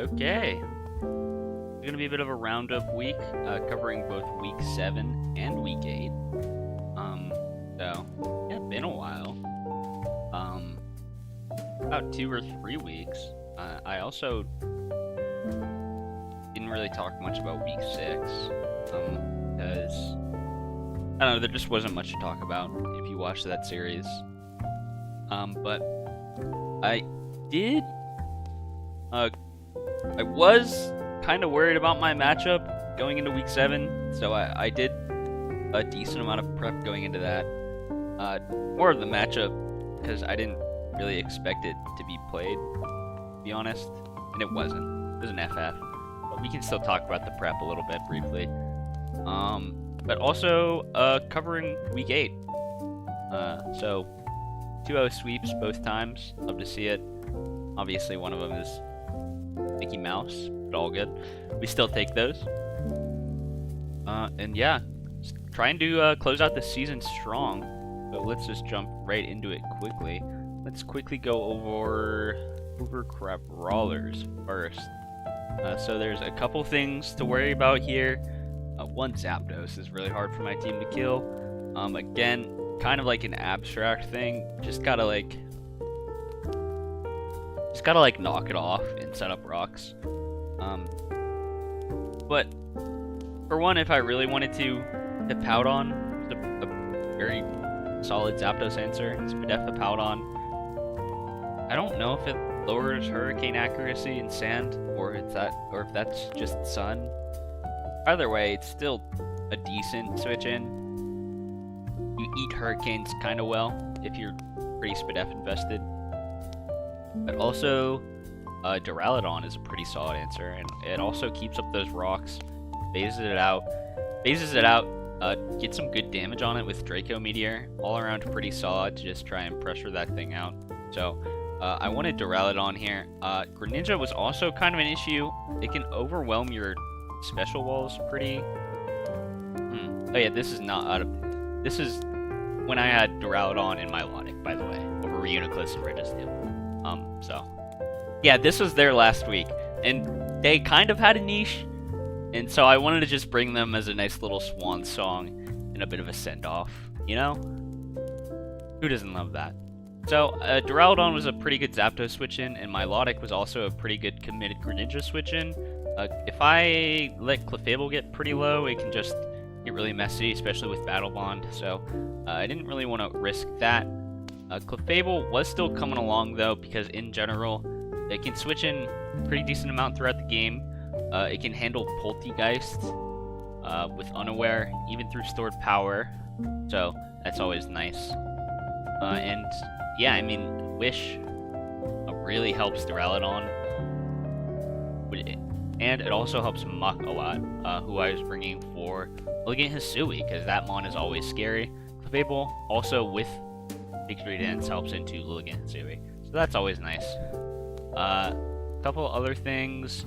Okay. It's going to be a bit of a roundup week, covering both week 7 and week 8. Yeah, been a while. About 2 or 3 weeks. I also didn't really talk much about week 6, because, I don't know, there just wasn't much to talk about if you watched that series. But I did, I was kind of worried about my matchup going into week 7, so I did a decent amount of prep going into that. More of the matchup, because I didn't really expect it to be played, to be honest, and it wasn't. It was an FF, but we can still talk about the prep a little bit briefly. But also covering week 8. So 2-0 sweeps both times. Love to see it. Obviously, one of them is Mickey Mouse, but all good. We still take those. And yeah, trying to close out the season strong. So let's just jump right into it quickly. Let's quickly go over Overcrap Brawlers first. So there's a couple things to worry about here. One, Zapdos is really hard for my team to kill. Again, kind of like an abstract thing. Just gotta like knock it off and set up rocks. But for one, if I really wanted to Powdon, a very solid Zapdos answer. Spadef the Powdon. I don't know if it lowers Hurricane accuracy in Sand, or if that's just Sun. Either way, it's still a decent switch in. You eat Hurricanes kind of well if you're pretty Spadef invested. But also, Duraludon is a pretty solid answer, and it also keeps up those rocks, phases it out, get some good damage on it with Draco Meteor. All around pretty solid to just try and pressure that thing out. So, I wanted Duraludon here. Greninja was also kind of an issue. It can overwhelm your special walls pretty... Oh yeah, this is not out of... This is when I had Duraludon in my Milotic, by the way, over Uniclus and Registeel. So... Yeah, this was their last week, and they kind of had a niche, and so I wanted to just bring them as a nice little swan song and a bit of a send-off, you know? Who doesn't love that? So, Duraludon was a pretty good Zapdos switch-in, and Milotic was also a pretty good committed Greninja switch-in. If I let Clefable get pretty low, it can just get really messy, especially with Battle Bond, so I didn't really want to risk that. Clefable was still coming along, though, because in general, it can switch in a pretty decent amount throughout the game. It can handle Poltegeist with Unaware, even through stored power, so that's always nice. And yeah, I mean, Wish really helps Duraludon, and it also helps Muk a lot, who I was bringing for Elegant Hisui, because that mon is always scary. Clefable also with Victory Dance helps into Elegant Hisui, so that's always nice. Couple other things.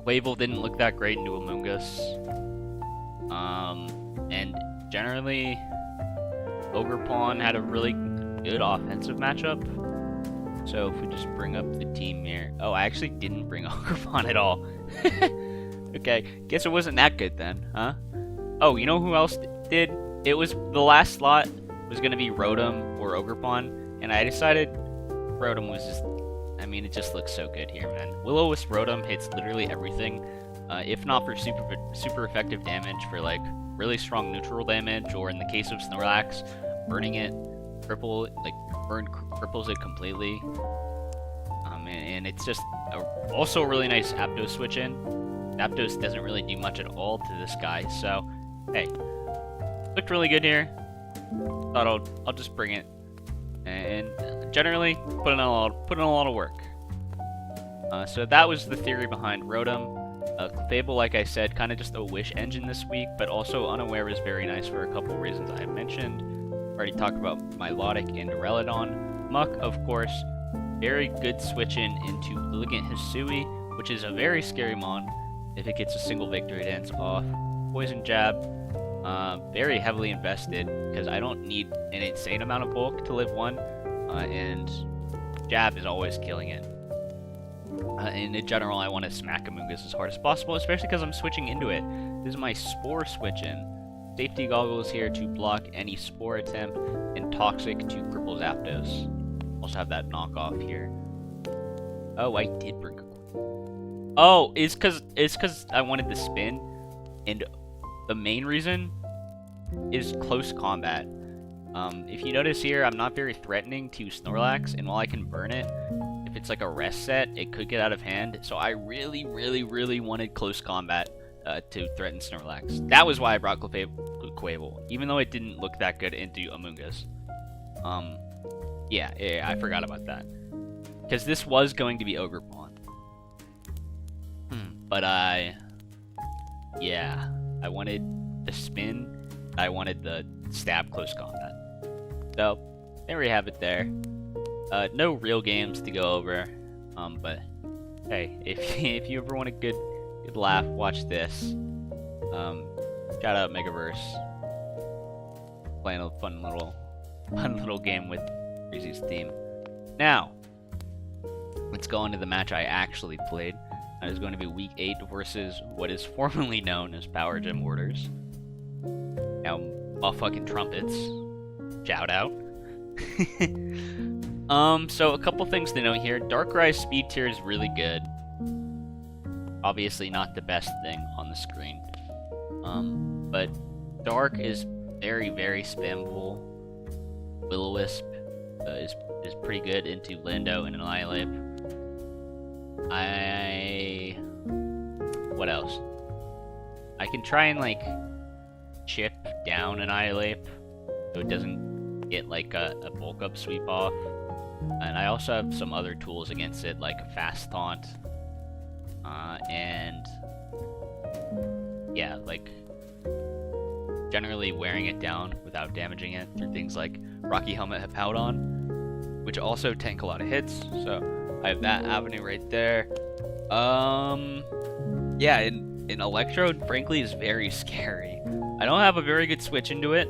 Quavel didn't look that great into Amoonguss. And generally, Ogerpon had a really good offensive matchup. So if we just bring up the team here. Oh, I actually didn't bring Ogerpon at all. Okay, guess it wasn't that good then, huh? Oh, you know who else did? It was the last slot was gonna be Rotom or Ogerpon, and I decided Rotom was just, I mean, it just looks so good here, man. Will-O-Wisp Rotom hits literally everything, if not for super effective damage, for like really strong neutral damage, or in the case of Snorlax, burning it, cripples it completely. And it's just also a really nice Aptos switch in. Aptos doesn't really do much at all to this guy, so hey, looked really good here. Thought I'll just bring it, and generally put in a lot of work. So that was the theory behind Rotom. Fable, like I said, kind of just a wish engine this week, but also Unaware is very nice for a couple reasons I mentioned. Already talked about Milotic and Duraludon. Muk, of course, very good switch into Elegant Hisui, which is a very scary mon if it gets a single Victory Dance off. Poison Jab, very heavily invested because I don't need an insane amount of bulk to live one, and Jab is always killing it. And in general, I want to smack Amoonguss as hard as possible, especially because I'm switching into it. This is my Spore switch-in. Safety Goggles here to block any Spore attempt, and Toxic to cripple Zapdos. Also have that knockoff here. Oh, I did bring a... Oh, it's cause I wanted the spin, and the main reason is close combat. If you notice here, I'm not very threatening to Snorlax, and while I can burn it, if it's like a rest set, it could get out of hand. So I really, really, really wanted close combat to threaten Snorlax. That was why I brought Quavel, even though it didn't look that good into Amoonguss. Yeah, I forgot about that. Because this was going to be Ogerpon. But yeah, I wanted the spin, I wanted the stab close combat. So, there we have it there. No real games to go over, but hey, if you ever want a good laugh, watch this. Shout out Megaverse, playing a fun little game with Crazy's team. Now, let's go on to the match I actually played. That is going to be Week 8 versus what is formerly known as Power Gym Orders. Now, fucking trumpets. Shout out. So a couple things to note here. Darkrai's speed tier is really good. Obviously not the best thing on the screen. But Dark is very, very spammable. Will-O-Wisp is pretty good into Lando and Annihilape. What else? I can try and, like, chip down Annihilape so it doesn't get, like, a bulk up sweep off. And I also have some other tools against it, like a Fast Taunt. And yeah, like, generally wearing it down without damaging it through things like Rocky Helmet Hippowdon, which also tank a lot of hits, so I have that avenue right there. Yeah, and Electrode, frankly, is very scary. I don't have a very good switch into it,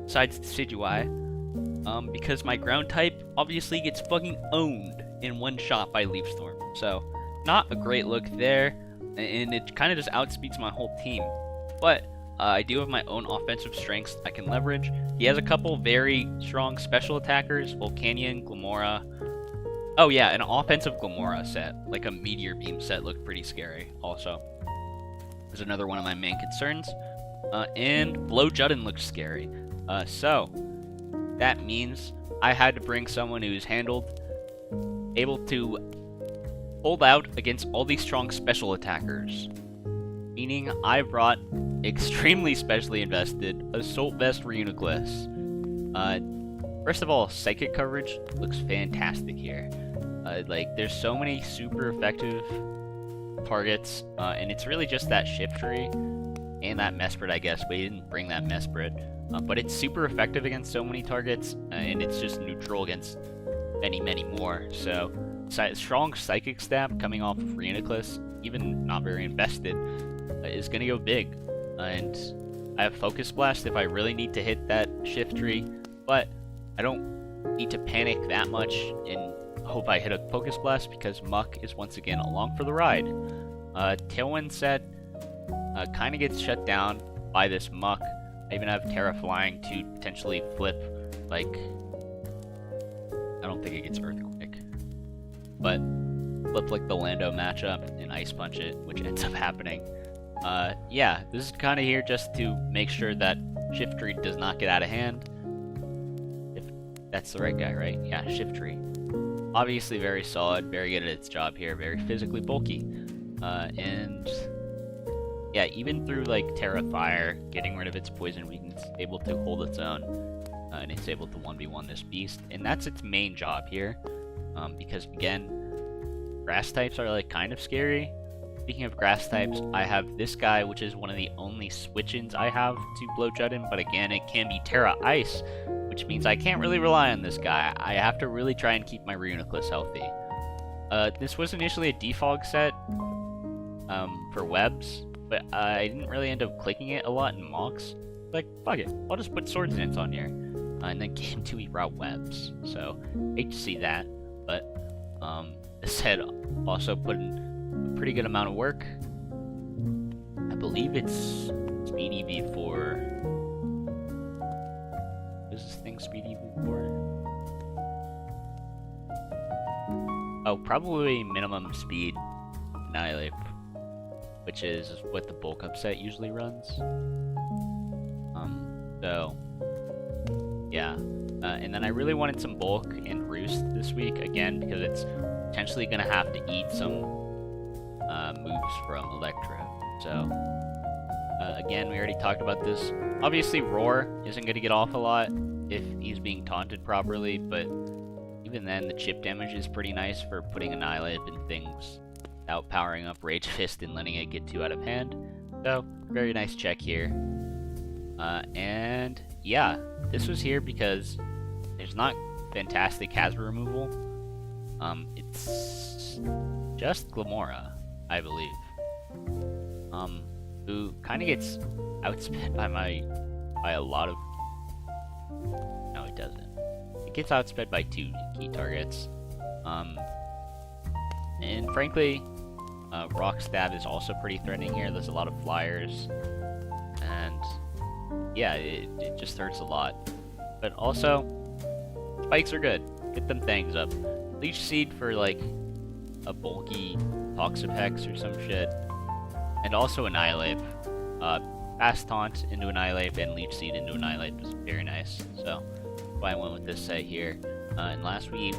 besides Decidueye, because my ground type obviously gets fucking owned in one shot by Leaf Storm. So, not a great look there, and it kind of just outspeeds my whole team. But I do have my own offensive strengths I can leverage. He has a couple very strong special attackers, Volcanion, Glimmora. Oh yeah, an offensive Glimmora set, like a Meteor Beam set, looked pretty scary also. There's another one of my main concerns. And Blowjudden looks scary. So, that means I had to bring someone who's able to hold out against all these strong special attackers. Meaning I brought extremely specially invested Assault Vest Reuniclus. First of all, psychic coverage looks fantastic here. Like, there's so many super effective targets, and it's really just that Shiftry and that Mesprit, I guess. We didn't bring that Mesprit, but it's super effective against so many targets, and it's just neutral against many, many more. So, strong Psychic Stab coming off of Reuniclus, even not very invested, is going to go big. And I have Focus Blast if I really need to hit that Shiftry, but I don't need to panic that much and hope I hit a Focus Blast because Muck is once again along for the ride. Tailwind set kind of gets shut down by this Muck. I even have Terra Flying to potentially flip, like, I don't think it gets Earthquake, but flip like the Lando matchup and Ice Punch it, which ends up happening. Yeah, this is kind of here just to make sure that Shiftry does not get out of hand. If that's the right guy, right? Yeah, Shiftry. Obviously very solid, very good at its job here, very physically bulky. And yeah, even through like Terra Fire, getting rid of its poison weakness, able to hold its own, and it's able to 1v1 this beast. And that's its main job here, because again, grass types are like kind of scary. Speaking of grass types, I have this guy, which is one of the only switch-ins I have to Blowjudden, but again, it can be Terra Ice, which means I can't really rely on this guy. I have to really try and keep my Reuniclus healthy. This was initially a defog set for webs, but I didn't really end up clicking it a lot in mocks. Like, fuck it, I'll just put Swords Dance on here. And then game 2 he brought webs, so hate to see that, but This head also put in a pretty good amount of work. I believe it's Speed EV4. Is this thing Speed EV4? Oh, probably minimum speed Annihilate, which is what the bulk up set usually runs. So yeah, and then I really wanted some bulk and Roost this week again because it's potentially gonna have to eat some moves from Electro. So again, we already talked about this. Obviously, Roar isn't gonna get off a lot if he's being taunted properly, but even then, the chip damage is pretty nice for putting Annihilate in things without powering up Rage Fist and letting it get too out of hand. So, very nice check here. And yeah, this was here because there's not fantastic Casper removal. It's just Glamora, I believe. Who kind of gets outspent by a lot of... No, it doesn't. It gets outspent by 2 key targets. And frankly, Rock Stab is also pretty threatening here. There's a lot of flyers. And yeah, it just hurts a lot. But also, spikes are good. Get them things up. Leech Seed for like a bulky Toxapex or some shit. And also Annihilate. Fast Taunt into Annihilate and Leech Seed into Annihilate was very nice. So I went with this set here. And lastly,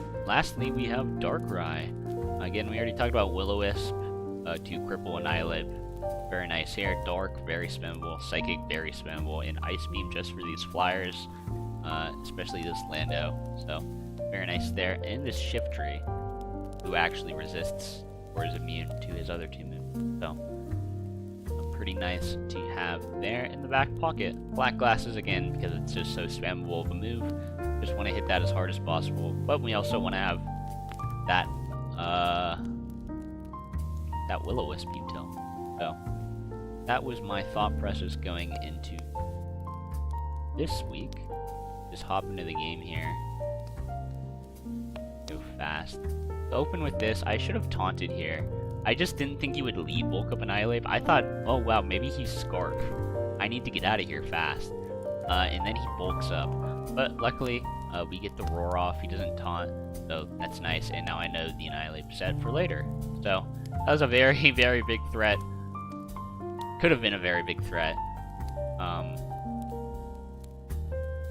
we have Darkrai. Again, we already talked about Will-O-Wisp to cripple Annihilate. Very nice here. Dark, very spammable. Psychic, very spammable. And Ice Beam just for these flyers, especially this Lando. So very nice there. And this Shiftry, who actually resists or is immune to his other 2 moves. So pretty nice to have there in the back pocket. Black Glasses again because it's just so spammable of a move. Just want to hit that as hard as possible, but we also want to have that that Will-O-Wisp util. So that was my thought process going into this week. Just hop into the game here. Go fast. To open with this, I should have taunted here. I just didn't think he would lead bulk up Annihilate. I thought, oh wow, maybe he's Scarf. I need to get out of here fast. And then he bulks up. But luckily, we get the Roar off. He doesn't taunt, so that's nice. And now I know the Annihilate set for later. So that was a very, very big threat. Could have been a very big threat.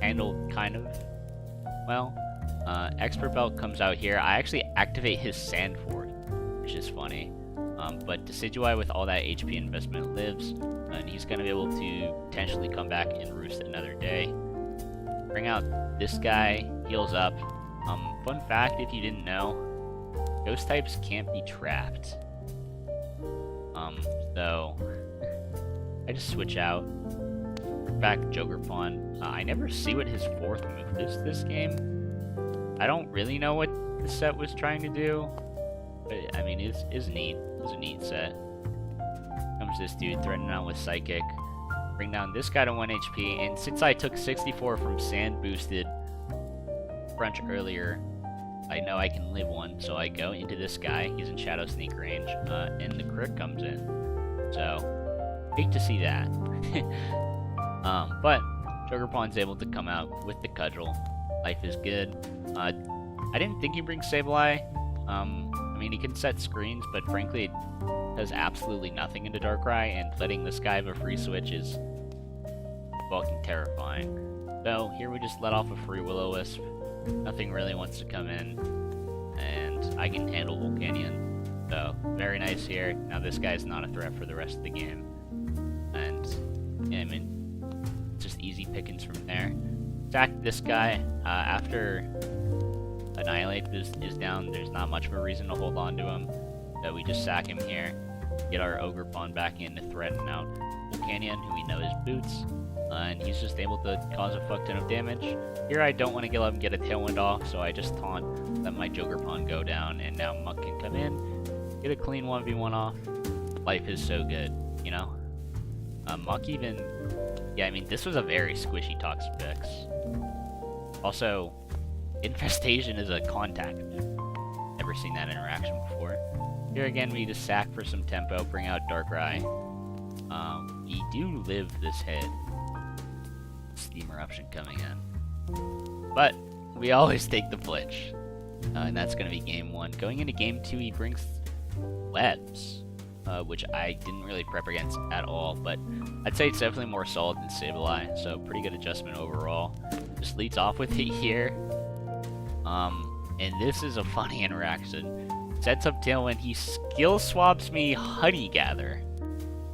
Handled kind of well. Expert Belt comes out here. I actually activate his Sand Fort, which is funny. But Decidueye with all that HP investment lives, and he's going to be able to potentially come back and roost another day. Bring out this guy, heals up. Fun fact, if you didn't know, Ghost types can't be trapped. So I just switch out. Back Jokerpawn. I never see what his 4th move is this game. I don't really know what the set was trying to do. But, I mean, it's neat. It's a neat set. Comes this dude threatening out with Psychic. Bring down this guy to 1 HP. And since I took 64 from Sand Boosted Crunch earlier, I know I can live 1. So I go into this guy. He's in Shadow Sneak range. And the crit comes in. So, hate to see that. But Jokerpawn's able to come out with the Cudgel. Life is good. I didn't think he brings Sableye. I mean, he can set screens, but frankly, it does absolutely nothing into Darkrai, and letting this guy have a free switch is fucking terrifying. So, here we just let off a free Will-O-Wisp. Nothing really wants to come in, and I can handle Volcanion. So, very nice here. Now this guy's not a threat for the rest of the game. And, yeah, I mean, just easy pickings from there. Attack this guy. After Annihilate is down, there's not much of a reason to hold on to him. So we just sack him here, get our Ogerpon back in to threaten out Volcanion, who we know is Boots, and he's just able to cause a fuck ton of damage. Here I don't want to get up and get a Tailwind off, so I just taunt, let my Jokerpon go down, and now Muck can come in, get a clean 1v1 off. Life is so good, you know? Muck even... Yeah, I mean, this was a very squishy Toxapex. Also, Infestation is a contact move. Never seen that interaction before. Here again, we just sack for some tempo, bring out Darkrai. We do live this hit. Steam Eruption coming in. But we always take the flinch. And that's going to be game 1. Going into game 2, he brings Webs, which I didn't really prep against at all, but I'd say it's definitely more solid than Sableye, so pretty good adjustment overall. Just leads off with it here. And this is a funny interaction. Sets up Tailwind, he skill swaps me Honey Gather,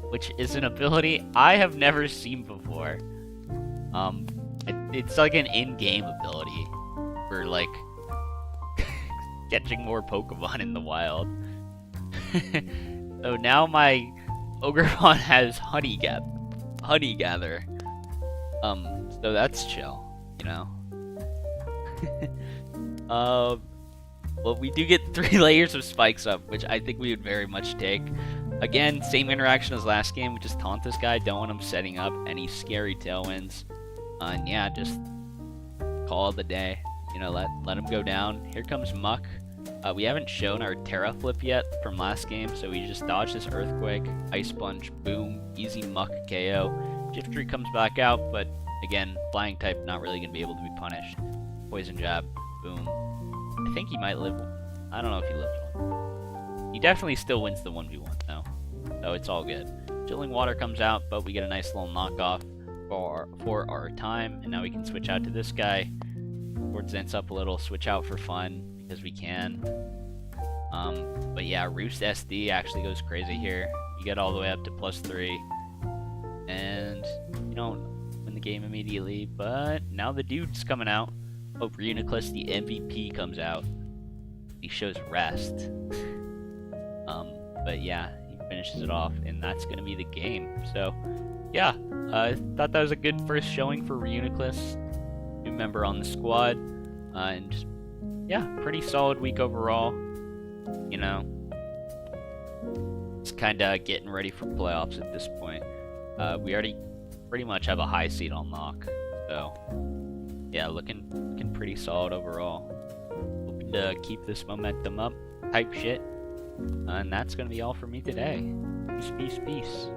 which is an ability I have never seen before. It's like an in-game ability for, like, catching more Pokemon in the wild. So now my Ogerpon has Honey Gather. So that's chill, you know? Well, we do get 3 layers of Spikes Up, which I think we would very much take. Again, same interaction as last game. We just taunt this guy, don't want him setting up any scary Tailwinds. And yeah, just call it the day. You know, let him go down. Here comes Muck. We haven't shown our Terra Flip yet from last game, so we just dodge this Earthquake, Ice Punch, boom, easy Muck KO. Shiftry comes back out, but again, Flying type not really going to be able to be punished. Poison Jab, boom. I think he might live. I don't know if he lives one. He definitely still wins the 1v1 though, so it's all good. Chilling Water comes out, but we get a nice little knockoff for our time, and now we can switch out to this guy. Board Zents up a little, switch out for fun because we can. But yeah, Roost SD actually goes crazy here. You get all the way up to +3, and you don't win the game immediately. But now the dude's coming out. Hope Reuniclus, the MVP, comes out. He shows rest. But yeah, he finishes it off, and that's gonna be the game. So yeah, I thought that was a good first showing for Reuniclus, new member on the squad, and just, yeah, pretty solid week overall. You know, just kind of getting ready for playoffs at this point. We already pretty much have a high seed on lock, so yeah, looking pretty solid overall. Hoping to keep this momentum up, type shit, and that's gonna be all for me today. Peace, peace, peace.